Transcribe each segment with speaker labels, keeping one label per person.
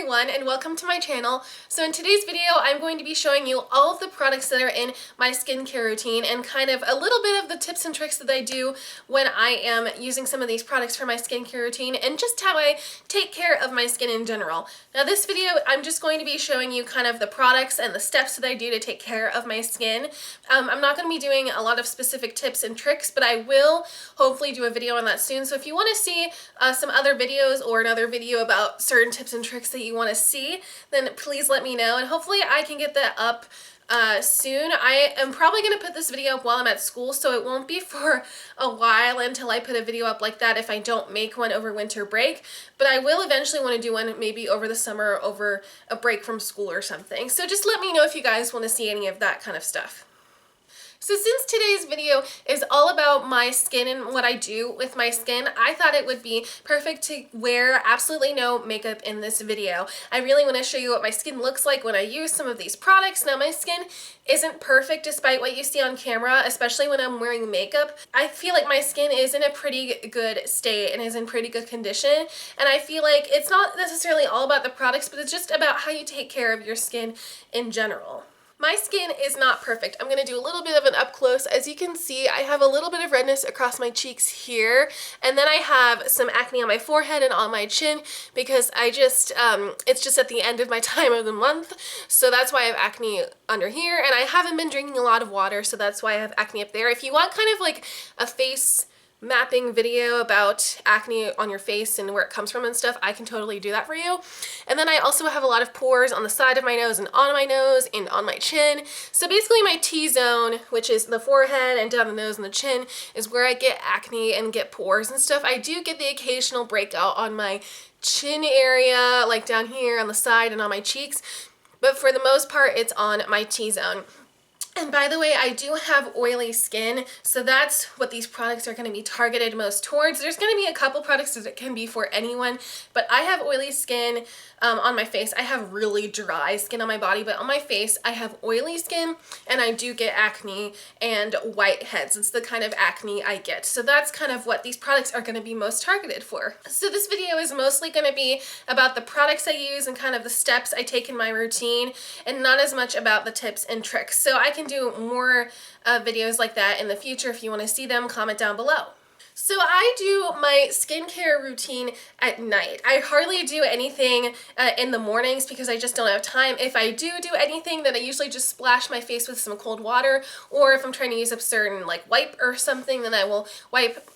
Speaker 1: everyone and welcome to my channel. So in today's video I'm going to be showing you all of the products that are in my skincare routine and kind of a little bit of the tips and tricks that I do when I am using some of these products for my skincare routine and just how I take care of my skin in general. Now this video I'm just going to be showing you kind of the products and the steps that I do to take care of my skin. I'm not going to be doing a lot of specific tips and tricks, but I will hopefully do a video on that soon. So if you want to see some other videos or another video about certain tips and tricks that you want to see, then please let me know and hopefully I can get that up soon. I am probably going to put this video up while I'm at school, so it won't be for a while until I put a video up like that if I don't make one over winter break, but I will eventually want to do one maybe over the summer, over a break from school or something. So just let me know if you guys want to see any of that kind of stuff. So since today's video is all about my skin and what I do with my skin, I thought it would be perfect to wear absolutely no makeup in this video. I really want to show you what my skin looks like when I use some of these products. Now my skin isn't perfect despite what you see on camera, especially when I'm wearing makeup. I feel like my skin is in a pretty good state and is in pretty good condition, and I feel like it's not necessarily all about the products, but it's just about how you take care of your skin in general. My skin is not perfect. I'm going to do a little bit of an up close. As you can see, I have a little bit of redness across my cheeks here, and then I have some acne on my forehead and on my chin because it's just at the end of my time of the month, so that's why I have acne under here, and I haven't been drinking a lot of water, so that's why I have acne up there. If you want kind of like a face mapping video about acne on your face and where it comes from and stuff, I can totally do that for you. And then I also have a lot of pores on the side of my nose and on my nose and on my chin. So basically my T-zone, which is the forehead and down the nose and the chin, is where I get acne and get pores and stuff. I do get the occasional breakout on my chin area, like down here on the side and on my cheeks, but for the most part it's on my T-zone. And by the way, I do have oily skin, so that's what these products are going to be targeted most towards. There's going to be a couple products that can be for anyone, but I have oily skin on my face. I have really dry skin on my body, but on my face I have oily skin and I do get acne and whiteheads. It's the kind of acne I get. So that's kind of what these products are going to be most targeted for. So this video is mostly going to be about the products I use and kind of the steps I take in my routine, and not as much about the tips and tricks. So I can do more videos like that in the future. If you want to see them, comment down below. So I do my skincare routine at night. I hardly do anything in the mornings because I just don't have time. If I do anything, then I usually just splash my face with some cold water, or if I'm trying to use a certain like wipe or something, then I will wipe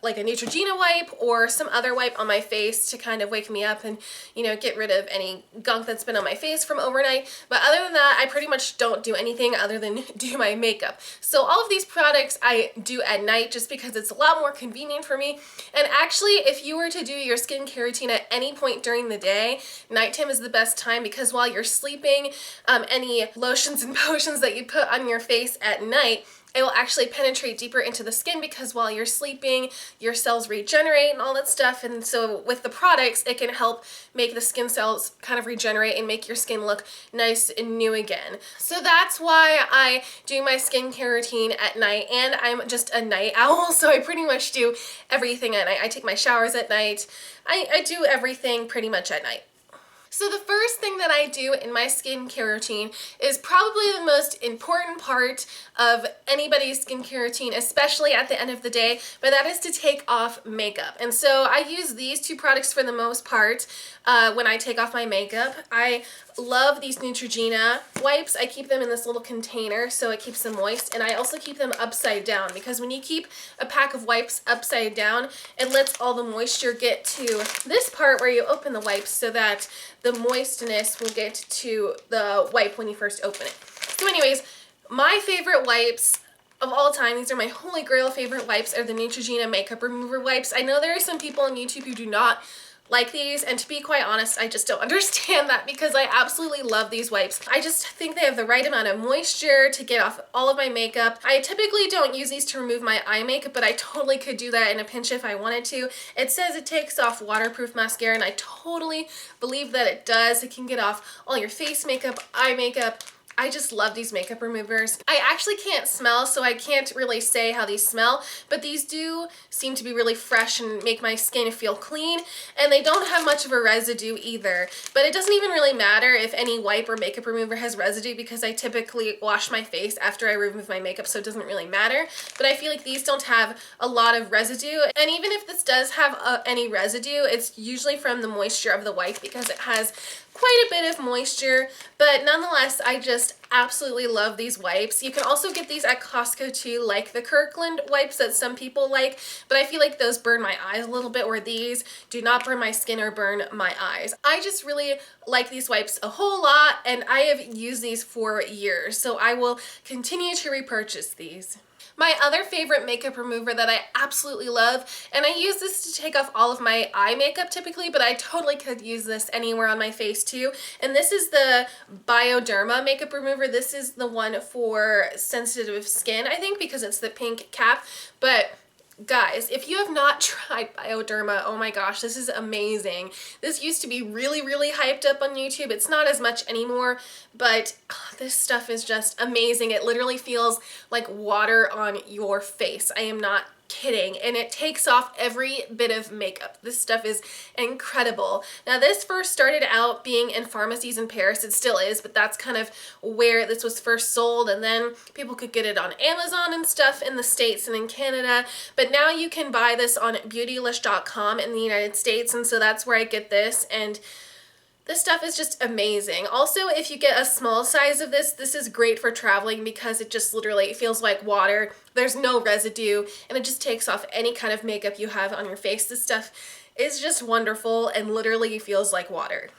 Speaker 1: like a Neutrogena wipe or some other wipe on my face to kind of wake me up and, you know, get rid of any gunk that's been on my face from overnight. But other than that, I pretty much don't do anything other than do my makeup. So all of these products I do at night just because it's a lot more convenient for me. And actually, if you were to do your skincare routine at any point during the day, nighttime is the best time, because while you're sleeping, any lotions and potions that you put on your face at night, it will actually penetrate deeper into the skin, because while you're sleeping, your cells regenerate and all that stuff. And so with the products, it can help make the skin cells kind of regenerate and make your skin look nice and new again. So that's why I do my skincare routine at night, and I'm just a night owl, so I pretty much do everything at night. I take my showers at night. I do everything pretty much at night. So the first thing that I do in my skincare routine is probably the most important part of anybody's skincare routine, especially at the end of the day, but that is to take off makeup. And so I use these two products for the most part when I take off my makeup. I love these Neutrogena wipes. I keep them in this little container so it keeps them moist, and I also keep them upside down, because when you keep a pack of wipes upside down, it lets all the moisture get to this part where you open the wipes so that the moistness will get to the wipe when you first open it. So anyways, my favorite wipes of all time, these are my holy grail favorite wipes, are the Neutrogena makeup remover wipes. I know there are some people on YouTube who do not like these, and to be quite honest, I just don't understand that, because I absolutely love these wipes. I just think they have the right amount of moisture to get off all of my makeup. I typically don't use these to remove my eye makeup, but I totally could do that in a pinch if I wanted to. It says it takes off waterproof mascara, and I totally believe that it does. It can get off all your face makeup, eye makeup, I just love these makeup removers. I actually can't smell, so I can't really say how these smell, but these do seem to be really fresh and make my skin feel clean, and they don't have much of a residue either. But it doesn't even really matter if any wipe or makeup remover has residue because I typically wash my face after I remove my makeup, so it doesn't really matter. But I feel like these don't have a lot of residue, and even if this does have any residue, it's usually from the moisture of the wipe because it has quite a bit of moisture. But nonetheless, I just absolutely love these wipes. You can also get these at Costco too, like the Kirkland wipes that some people like, but I feel like those burn my eyes a little bit, where these do not burn my skin or burn my eyes. I just really like these wipes a whole lot, and I have used these for years, so I will continue to repurchase these. My other favorite makeup remover that I absolutely love, and I use this to take off all of my eye makeup typically, but I totally could use this anywhere on my face too, and this is the Bioderma makeup remover. This is the one for sensitive skin, I think, because it's the pink cap. But guys, if you have not tried Bioderma, oh my gosh, this is amazing. This used to be really hyped up on YouTube. It's not as much anymore, but this stuff is just amazing. It literally feels like water on your face. I am not kidding, and it takes off every bit of makeup. This stuff is incredible. Now, this first started out being in pharmacies in Paris. It still is, but that's kind of where this was first sold, and then people could get it on Amazon and stuff in the States and in Canada. But now you can buy this on beautylish.com in the United States, and so that's where I get this, and this stuff is just amazing. Also, if you get a small size of this, this is great for traveling because it just literally feels like water. There's no residue, and it just takes off any kind of makeup you have on your face. This stuff is just wonderful and literally feels like water.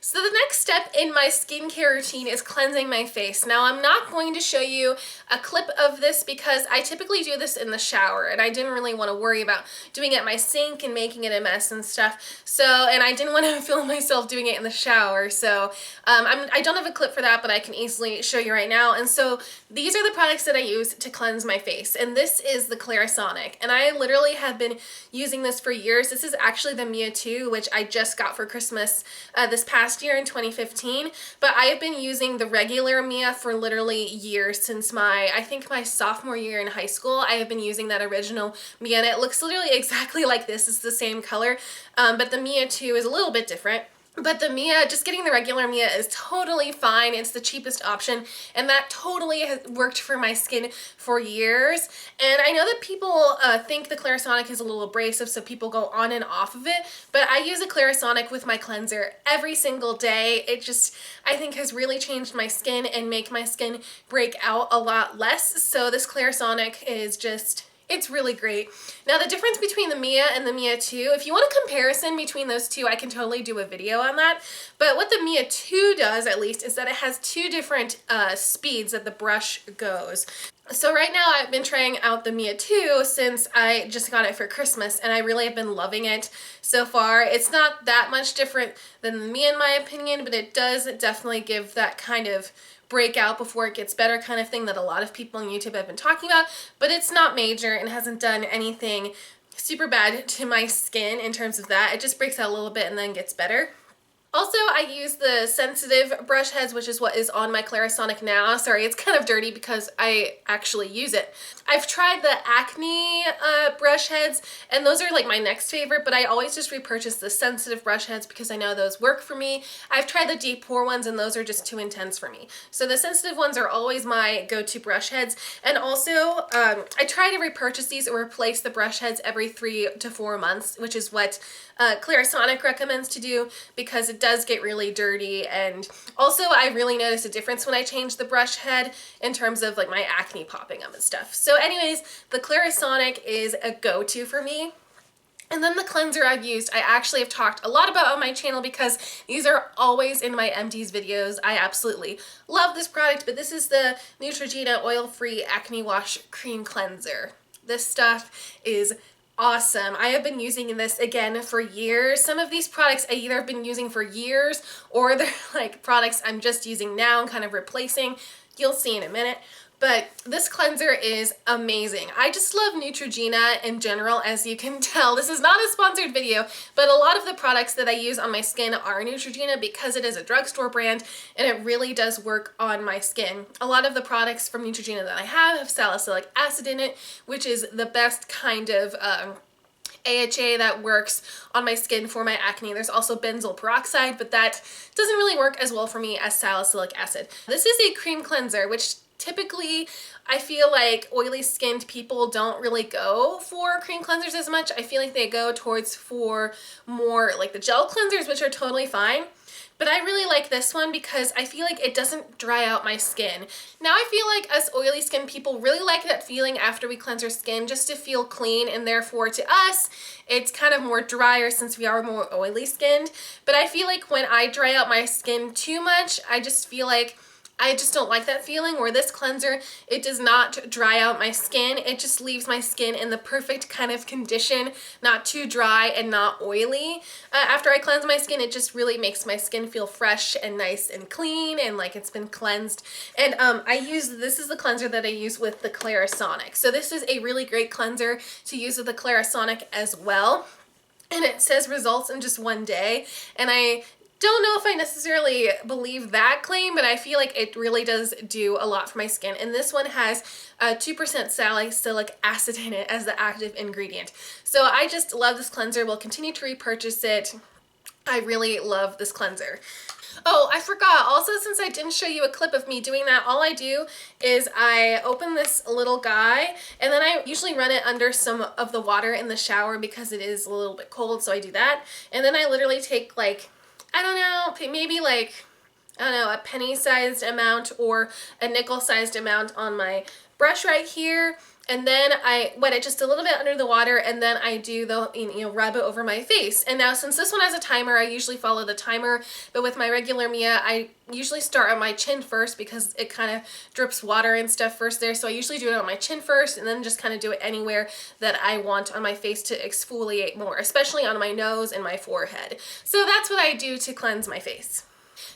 Speaker 1: So the next step in my skincare routine is cleansing my face. Now, I'm not going to show you a clip of this because I typically do this in the shower, and I didn't really want to worry about doing it at my sink and making it a mess and stuff. And I didn't want to film myself doing it in the shower. So I don't have a clip for that, but I can easily show you right now. And so these are the products that I use to cleanse my face. And this is the Clarisonic. And I literally have been using this for years. This is actually the Mia 2, which I just got for Christmas this past year in 2015, but I have been using the regular Mia for literally years, since I think my sophomore year in high school. I have been using that original Mia, and it looks literally exactly like this. It's the same color, but the Mia 2 is a little bit different. But the Mia, just getting the regular Mia is totally fine. It's the cheapest option, and that totally has worked for my skin for years. And I know that people think the Clarisonic is a little abrasive, so people go on and off of it, but I use a Clarisonic with my cleanser every single day. It just, I think, has really changed my skin and make my skin break out a lot less. So this Clarisonic is just, it's really great. Now, the difference between the Mia and the Mia 2, if you want a comparison between those two, I can totally do a video on that. But what the Mia 2 does, at least, is that it has two different speeds that the brush goes. So right now I've been trying out the Mia 2 since I just got it for Christmas, and I really have been loving it so far. It's not that much different than the Mia in my opinion, but it does definitely give that kind of breakout before it gets better kind of thing that a lot of people on YouTube have been talking about, but it's not major and hasn't done anything super bad to my skin in terms of that. It just breaks out a little bit and then gets better. Also, I use the sensitive brush heads, which is what is on my Clarisonic now. Sorry, it's kind of dirty because I actually use it. I've tried the Acne brush heads, and those are like my next favorite, but I always just repurchase the sensitive brush heads because I know those work for me. I've tried the deep pore ones, and those are just too intense for me. So the sensitive ones are always my go-to brush heads. And also, I try to repurchase these or replace the brush heads every 3 to 4 months, which is what Clarisonic recommends to do because it does get really dirty. And also, I really notice a difference when I change the brush head in terms of like my acne popping up and stuff. So anyways, the Clarisonic is a go-to for me. And then the cleanser I've used, I actually have talked a lot about on my channel because these are always in my empties videos. I absolutely love this product, but this is the Neutrogena Oil-Free Acne Wash Cream Cleanser. This stuff is awesome. I have been using this again for years. Some of these products I either have been using for years or they're like products I'm just using now and kind of replacing. You'll see in a minute. But this cleanser is amazing. I just love Neutrogena in general, as you can tell. This is not a sponsored video, but a lot of the products that I use on my skin are Neutrogena because it is a drugstore brand and it really does work on my skin. A lot of the products from Neutrogena that I have salicylic acid in it, which is the best kind of AHA that works on my skin for my acne. There's also benzoyl peroxide, but that doesn't really work as well for me as salicylic acid. This is a cream cleanser, which typically I feel like oily skinned people don't really go for cream cleansers as much. I feel like they go towards for more like the gel cleansers, which are totally fine. But I really like this one because I feel like it doesn't dry out my skin. Now I feel like us oily skin people really like that feeling after we cleanse our skin just to feel clean, and therefore to us it's kind of more drier since we are more oily skinned. But I feel like when I dry out my skin too much, I just feel like I just don't like that feeling, where this cleanser, it does not dry out my skin. It just leaves my skin in the perfect kind of condition, not too dry and not oily. After I cleanse my skin, it just really makes my skin feel fresh and nice and clean and like it's been cleansed. And this is the cleanser that I use with the Clarisonic. So this is a really great cleanser to use with the Clarisonic as well. And it says results in just 1 day. And I don't know if I necessarily believe that claim, but I feel like it really does do a lot for my skin. And this one has 2% salicylic acid in it as the active ingredient. So I just love this cleanser. We'll continue to repurchase it. I really love this cleanser. Oh, I forgot. Also, since I didn't show you a clip of me doing that, all I do is I open this little guy and then I usually run it under some of the water in the shower because it is a little bit cold, so I do that. And then I literally take like, I don't know, maybe like, I don't know, a penny-sized amount or a nickel-sized amount on my brush right here. And then I wet it just a little bit under the water, and then I do the, rub it over my face. And now since this one has a timer, I usually follow the timer, but with my regular Mia, I usually start on my chin first because it kind of drips water and stuff first there. So I usually do it on my chin first and then just kind of do it anywhere that I want on my face to exfoliate more, especially on my nose and my forehead. So that's what I do to cleanse my face.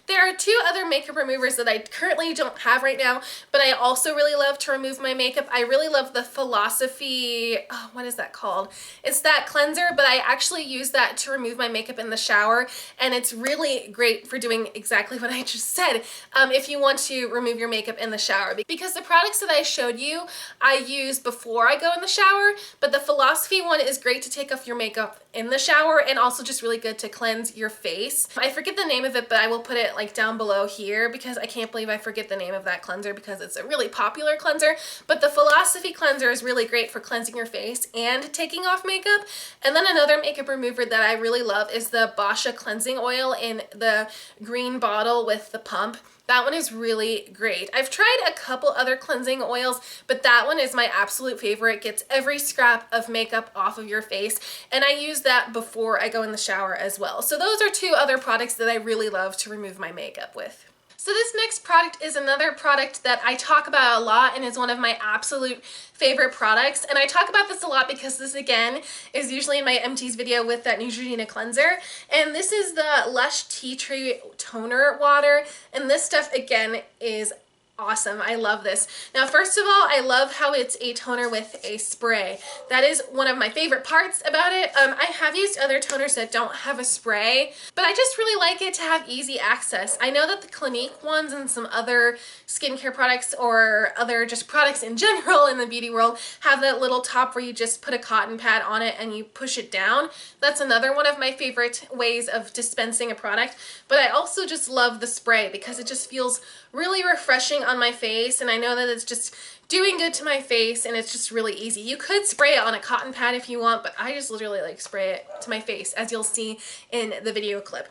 Speaker 1: There are 2 other makeup removers that I currently don't have right now, but I also really love to remove my makeup. I really love the Philosophy, what is that called? It's that cleanser, but I actually use that to remove my makeup in the shower, and it's really great for doing exactly what I just said if you want to remove your makeup in the shower. Because the products that I showed you, I use before I go in the shower, but the Philosophy one is great to take off your makeup in the shower and also just really good to cleanse your face. I forget the name of it, but I will put it like down below here because I can't believe I forget the name of that cleanser because it's a really popular cleanser. But the Philosophy cleanser is really great for cleansing your face and taking off makeup. And then another makeup remover that I really love is the Boscia cleansing oil in the green bottle with the pump. That one is really great. I've tried a couple other cleansing oils, but that one is my absolute favorite. It gets every scrap of makeup off of your face, and I use that before I go in the shower as well. So those are 2 other products that I really love to remove my makeup with. So this next product is another product that I talk about a lot and is one of my absolute favorite products. And I talk about this a lot because this, again, is usually in my empties video with that Neutrogena cleanser. And this is the Lush Tea Tree Toner Water. And this stuff, again, is awesome. I love this. Now, first of all, I love how it's a toner with a spray. That is one of my favorite parts about it. I have used other toners that don't have a spray, but I just really like it to have easy access. I know that the Clinique ones and some other skincare products or other just products in general in the beauty world have that little top where you just put a cotton pad on it and you push it down. That's another one of my favorite ways of dispensing a product, but I also just love the spray because it just feels really refreshing on my face, and I know that it's just doing good to my face and it's just really easy. You could spray it on a cotton pad if you want, but I just literally like spray it to my face, as you'll see in the video clip.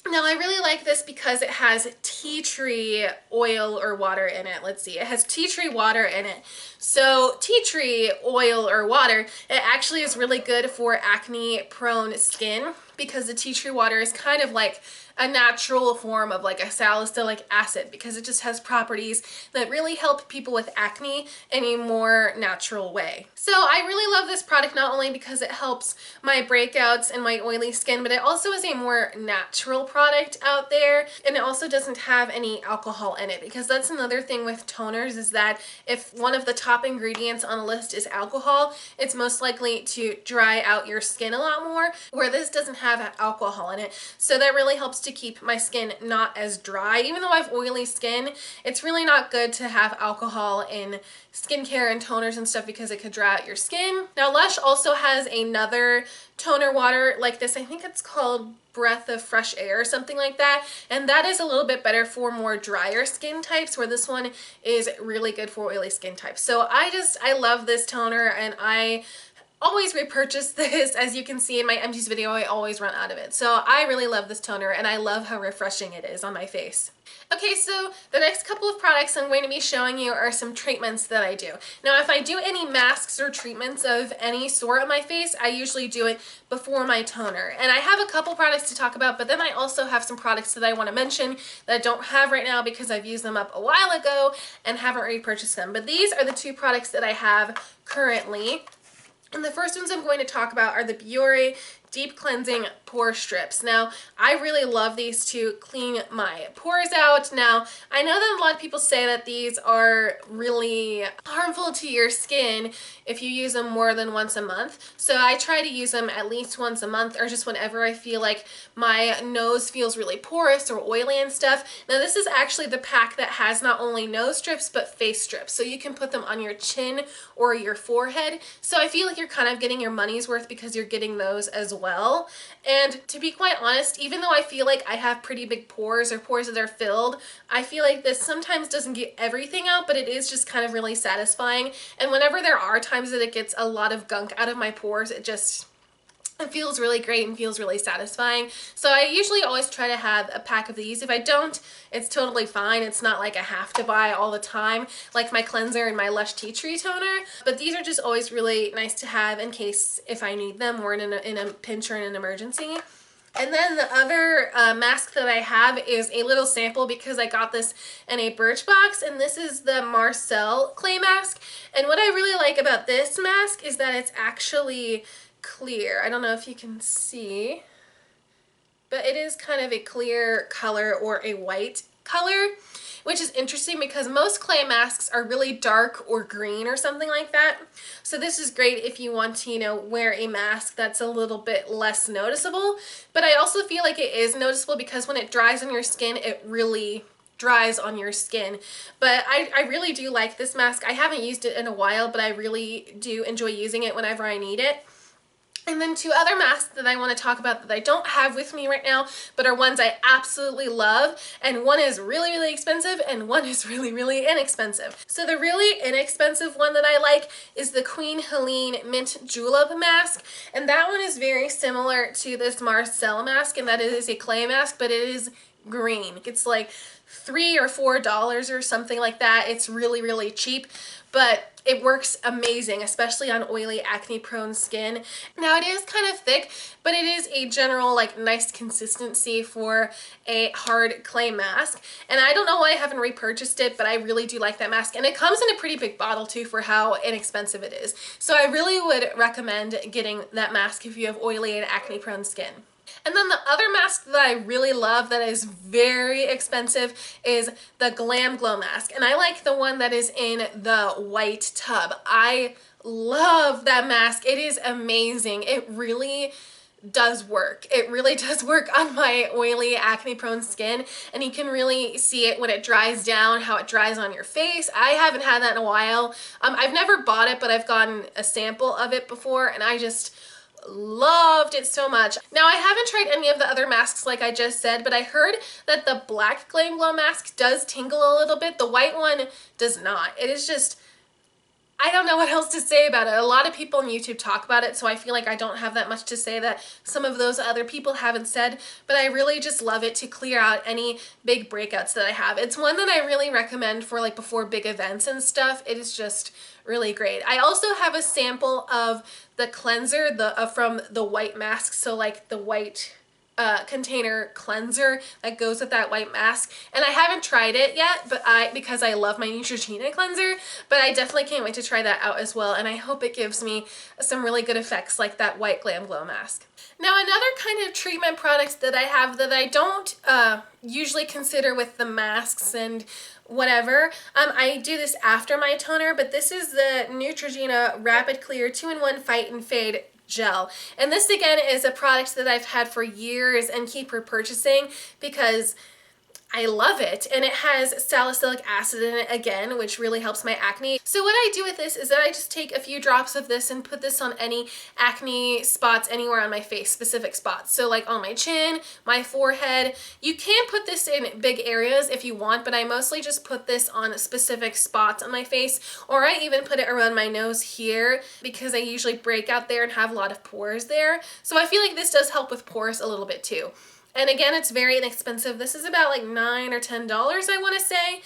Speaker 1: Now, I really like this because it has tea tree oil or water in it. Let's see, it has tea tree water in it. So tea tree oil or water, it actually is really good for acne prone skin because the tea tree water is kind of like a natural form of like a salicylic acid, because it just has properties that really help people with acne in a more natural way. So I really love this product, not only because it helps my breakouts and my oily skin, but it also is a more natural product out there, and it also doesn't have any alcohol in it, because that's another thing with toners, is that if one of the top ingredients on a list is alcohol, it's most likely to dry out your skin a lot more, where this doesn't have alcohol in it. So that really helps to keep my skin not as dry. Even though I have oily skin, it's really not good to have alcohol in skincare and toners and stuff, because it could dry out your skin. Now Lush also has another toner water like this. I think it's called Breath of Fresh Air or something like that, and that is a little bit better for more drier skin types, where this one is really good for oily skin types. So I love this toner, and I always repurchase this. As you can see in my empties video, I always run out of it. So I really love this toner, and I love how refreshing it is on my face. Okay, so the next couple of products I'm going to be showing you are some treatments that I do. Now, if I do any masks or treatments of any sort on my face, I usually do it before my toner. And I have a couple products to talk about, but then I also have some products that I want to mention that I don't have right now because I've used them up a while ago and haven't repurchased them. But these are the two products that I have currently. And the first ones I'm going to talk about are the Biore Deep Cleansing Pore Strips. Now, I really love these to clean my pores out. Now, I know that a lot of people say that these are really harmful to your skin if you use them more than once a month. So I try to use them at least once a month, or just whenever I feel like my nose feels really porous or oily and stuff. Now, this is actually the pack that has not only nose strips, but face strips. So you can put them on your chin or your forehead. So I feel like you're kind of getting your money's worth, because you're getting those as well. And to be quite honest, even though I feel like I have pretty big pores, or pores that are filled, I feel like this sometimes doesn't get everything out, but it is just kind of really satisfying. And whenever there are times that it gets a lot of gunk out of my pores, it feels really great and feels really satisfying. So I usually always try to have a pack of these. If I don't, it's totally fine. It's not like I have to buy all the time, like my cleanser and my Lush Tea Tree toner. But these are just always really nice to have in case if I need them, or in a pinch or in an emergency. And then the other mask that I have is a little sample, because I got this in a Birchbox, and this is the Marcel clay mask. And what I really like about this mask is that it's actually clear. I don't know if you can see, but it is kind of a clear color, or a white color, which is interesting because most clay masks are really dark or green or something like that. So this is great if you want to, wear a mask that's a little bit less noticeable. But I also feel like it is noticeable, because when it dries on your skin, it really dries on your skin. But I really do like this mask. I haven't used it in a while, but I really do enjoy using it whenever I need it. And then two other masks that I want to talk about that I don't have with me right now, but are ones I absolutely love. And one is really, really expensive, and one is really, really inexpensive. So the really inexpensive one that I like is the Queen Helene Mint Julep mask. And that one is very similar to this Marcel mask, and that it is a clay mask, but it is green. It's like $3 or $4 or something like that. It's really, really cheap, but it works amazing, especially on oily, acne-prone skin. Now, it is kind of thick, but it is a general, nice consistency for a hard clay mask. And I don't know why I haven't repurchased it, but I really do like that mask. And it comes in a pretty big bottle, too, for how inexpensive it is. So I really would recommend getting that mask if you have oily and acne-prone skin. And then the other mask that I really love that is very expensive is the Glam Glow mask. And I like the one that is in the white tub. I love that mask. It is amazing. It really does work. It really does work on my oily, acne-prone skin, and you can really see it when it dries down, how it dries on your face. I haven't had that in a while. I've never bought it, but I've gotten a sample of it before, and I just loved it so much. Now, I haven't tried any of the other masks like I just said, but I heard that the black Glam Glow mask does tingle a little bit. The white one does not. It is just, I don't know what else to say about it. A lot of people on YouTube talk about it, so I feel like I don't have that much to say that some of those other people haven't said, but I really just love it to clear out any big breakouts that I have. It's one that I really recommend for before big events and stuff. It is just really great. I also have a sample of the cleanser from the white mask, so the white container cleanser that goes with that white mask, and I haven't tried it yet, but because I love my Neutrogena cleanser, but I definitely can't wait to try that out as well, and I hope it gives me some really good effects like that white Glam Glow mask. Now, another kind of treatment products that I have that I don't usually consider with the masks and whatever, I do this after my toner, but this is the Neutrogena Rapid Clear 2-in-1 Fight and Fade Gel. And this again is a product that I've had for years and keep repurchasing because I love it, and it has salicylic acid in it again, which really helps my acne. So what I do with this is that I just take a few drops of this and put this on any acne spots anywhere on my face, specific spots. So like on my chin, my forehead. You can put this in big areas if you want, but I mostly just put this on specific spots on my face, or I even put it around my nose here because I usually break out there and have a lot of pores there. So I feel like this does help with pores a little bit too. And again, it's very inexpensive. This is about like $9 or $10, I want to say.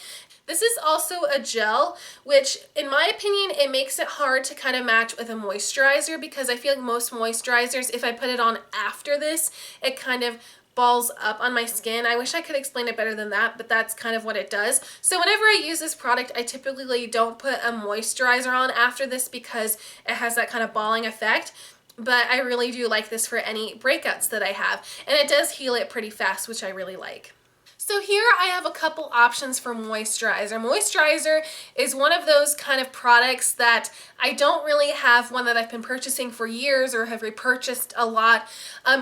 Speaker 1: This is also a gel, which in my opinion, it makes it hard to kind of match with a moisturizer because I feel like most moisturizers, if I put it on after this, it kind of balls up on my skin. I wish I could explain it better than that, but that's kind of what it does. So whenever I use this product, I typically don't put a moisturizer on after this because it has that kind of balling effect. But I really do like this for any breakouts that I have, and it does heal it pretty fast, which I really like. So here I have a couple options for moisturizer. Moisturizer is one of those kind of products that I don't really have one that I've been purchasing for years or have repurchased a lot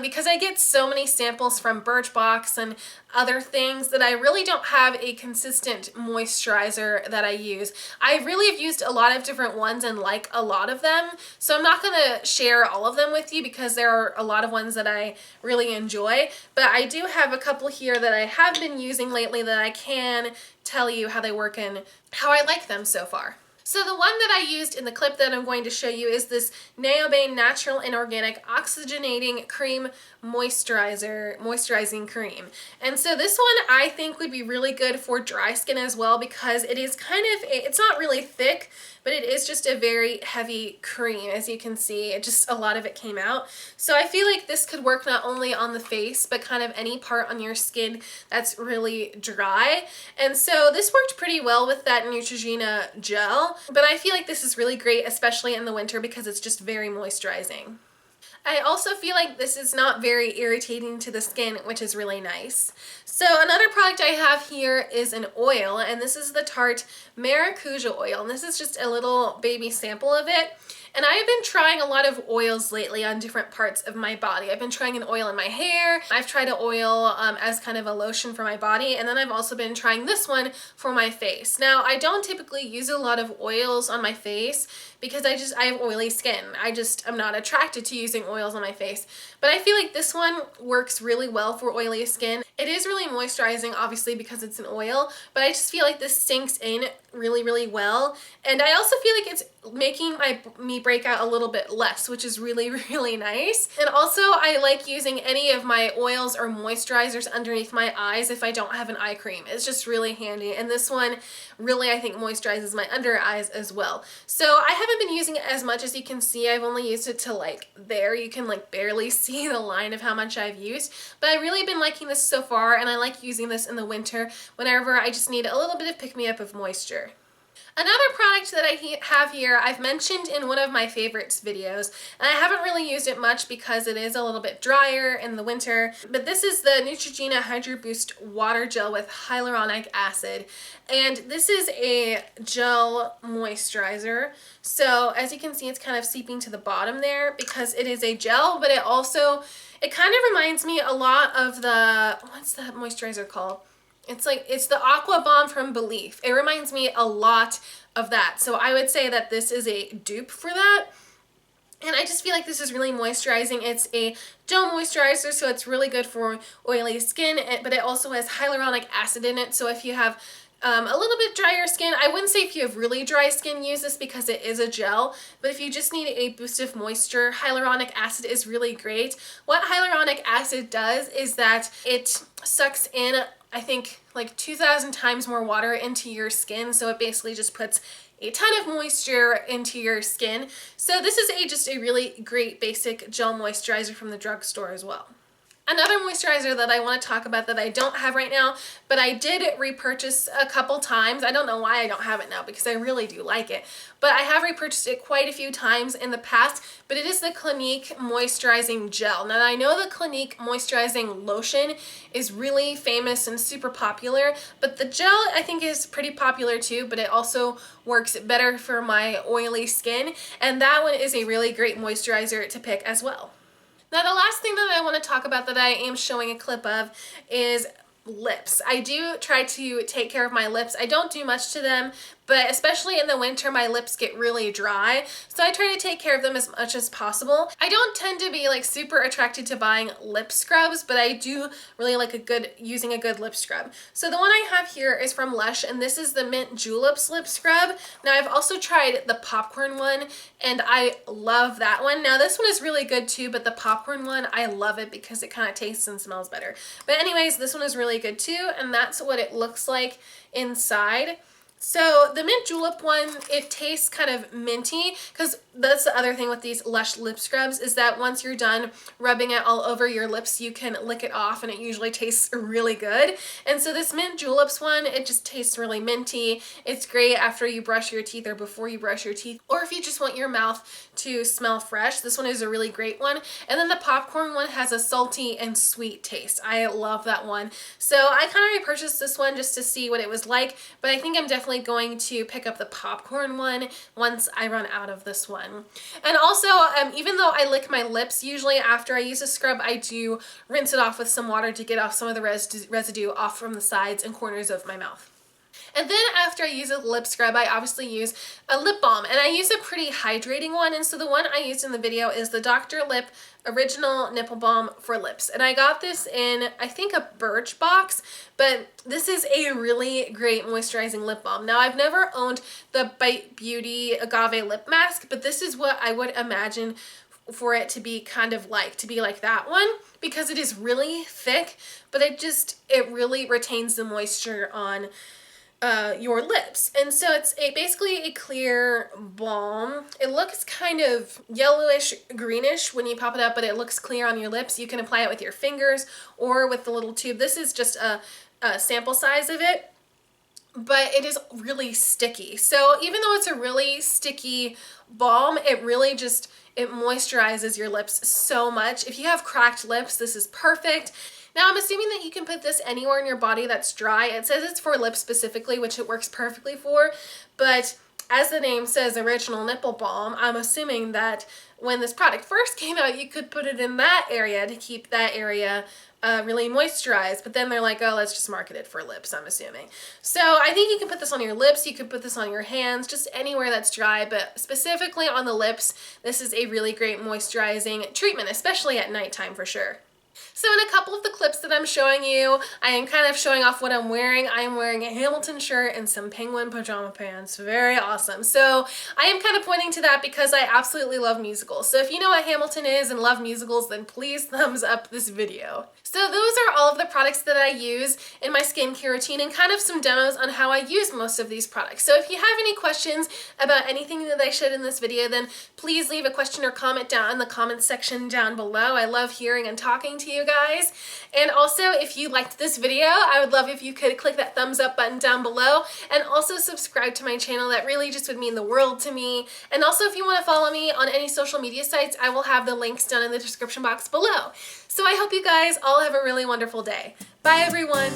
Speaker 1: because I get so many samples from Birchbox and other things that I really don't have a consistent moisturizer that I use. I really have used a lot of different ones and like a lot of them, so I'm not going to share all of them with you because there are a lot of ones that I really enjoy, but I do have a couple here that I have been using lately that I can tell you how they work and how I like them so far. So the one that I used in the clip that I'm going to show you is this Neobane Natural and Organic Oxygenating Cream Moisturizing Cream. And so this one I think would be really good for dry skin as well because it is kind of, it's not really thick, but it is just a very heavy cream. As you can see, a lot of it came out. So I feel like this could work not only on the face, but kind of any part on your skin that's really dry. And so this worked pretty well with that Neutrogena gel, but I feel like this is really great, especially in the winter because it's just very moisturizing. I also feel like this is not very irritating to the skin, which is really nice. So another product I have here is an oil, and this is the Tarte Maracuja Oil, and this is just a little baby sample of it. And I have been trying a lot of oils lately on different parts of my body. I've been trying an oil in my hair. I've tried an oil as kind of a lotion for my body. And then I've also been trying this one for my face. Now, I don't typically use a lot of oils on my face because I have oily skin. I'm not attracted to using oils on my face. But I feel like this one works really well for oily skin. It is really moisturizing, obviously, because it's an oil, but I just feel like this sinks in really, really well. And I also feel like it's making me break out a little bit less, which is really, really nice. And also, I like using any of my oils or moisturizers underneath my eyes if I don't have an eye cream. It's just really handy. And this one really, I think, moisturizes my under eyes as well. So I haven't been using it as much as you can see. I've only used it to like there. You can like barely see the line of how much I've used. But I've really been liking this so far, and I like using this in the winter whenever I just need a little bit of pick-me-up of moisture. Another product that I have here, I've mentioned in one of my favorites videos, and I haven't really used it much because it is a little bit drier in the winter, but this is the Neutrogena Hydroboost Water Gel with Hyaluronic Acid, and this is a gel moisturizer. So as you can see, it's kind of seeping to the bottom there because it is a gel, but it kind of reminds me a lot of the, what's that moisturizer called? It's the Aqua Balm from Belief. It reminds me a lot of that. So I would say that this is a dupe for that. And I just feel like this is really moisturizing. It's a gel moisturizer, so it's really good for oily skin, but it also has hyaluronic acid in it. So if you have a little bit drier skin, I wouldn't say if you have really dry skin, use this because it is a gel, but if you just need a boost of moisture, hyaluronic acid is really great. What hyaluronic acid does is that it sucks in, I think, like 2,000 times more water into your skin, so it basically just puts a ton of moisture into your skin. So this is just a really great basic gel moisturizer from the drugstore as well. Another moisturizer that I want to talk about that I don't have right now, but I did repurchase a couple times. I don't know why I don't have it now because I really do like it. But I have repurchased it quite a few times in the past, but it is the Clinique Moisturizing Gel. Now I know the Clinique Moisturizing Lotion is really famous and super popular, but the gel I think is pretty popular too, but it also works better for my oily skin, and that one is a really great moisturizer to pick as well. Now the last thing that I want to talk about that I am showing a clip of is lips. I do try to take care of my lips. I don't do much to them, but especially in the winter my lips get really dry, so I try to take care of them as much as possible. I don't tend to be like super attracted to buying lip scrubs, but I do really like using a good lip scrub. So the one I have here is from Lush, and this is the Mint Juleps lip scrub. Now I've also tried the popcorn one and I love that one. Now this one is really good too, but the popcorn one, I love it because it kind of tastes and smells better. But anyways, this one is really good too, and that's what it looks like inside. So the mint julep one, it tastes kind of minty, because that's the other thing with these Lush lip scrubs is that once you're done rubbing it all over your lips, you can lick it off and it usually tastes really good. And so this mint juleps one, it just tastes really minty. It's great after you brush your teeth or before you brush your teeth, or if you just want your mouth to smell fresh. This one is a really great one. And then the popcorn one has a salty and sweet taste. I love that one. So I kind of repurchased this one just to see what it was like, but I think I'm definitely going to pick up the popcorn one once I run out of this one. And also, even though I lick my lips, usually after I use a scrub, I do rinse it off with some water to get off some of the residue off from the sides and corners of my mouth. And then after I use a lip scrub, I obviously use a lip balm, and I use a pretty hydrating one. And so the one I used in the video is the Dr. Lip Original Nipple Balm for Lips. And I got this in, I think, a Birch box, but this is a really great moisturizing lip balm. Now, I've never owned the Bite Beauty Agave Lip Mask, but this is what I would imagine for it to be kind of like, to be like that one, because it is really thick, but it really retains the moisture on your lips. And so it's basically a clear balm. It looks kind of yellowish greenish when you pop it up, but it looks clear on your lips. You can apply it with your fingers or with the little tube. This is just a sample size of it, but it is really sticky. So even though it's a really sticky balm, it really it moisturizes your lips so much. If you have cracked lips, this is perfect. Now, I'm assuming that you can put this anywhere in your body that's dry. It says it's for lips specifically, which it works perfectly for, but as the name says, Original Nipple Balm, I'm assuming that when this product first came out, you could put it in that area to keep that area really moisturized, but then they're like, oh, let's just market it for lips, I'm assuming. So I think you can put this on your lips, you could put this on your hands, just anywhere that's dry, but specifically on the lips, this is a really great moisturizing treatment, especially at nighttime for sure. So in a couple of the clips that I'm showing you, I am kind of showing off what I'm wearing. I am wearing a Hamilton shirt and some penguin pajama pants. Very awesome. So I am kind of pointing to that because I absolutely love musicals. So if you know what Hamilton is and love musicals, then please thumbs up this video. So those are all of the products that I use in my skincare routine and kind of some demos on how I use most of these products. So if you have any questions about anything that I showed in this video, then please leave a question or comment down in the comments section down below. I love hearing and talking to you guys. And also, if you liked this video, I would love if you could click that thumbs up button down below and also subscribe to my channel. That really just would mean the world to me. And also, if you want to follow me on any social media sites, I will have the links down in the description box below. So I hope you guys all have a really wonderful day. Bye, everyone.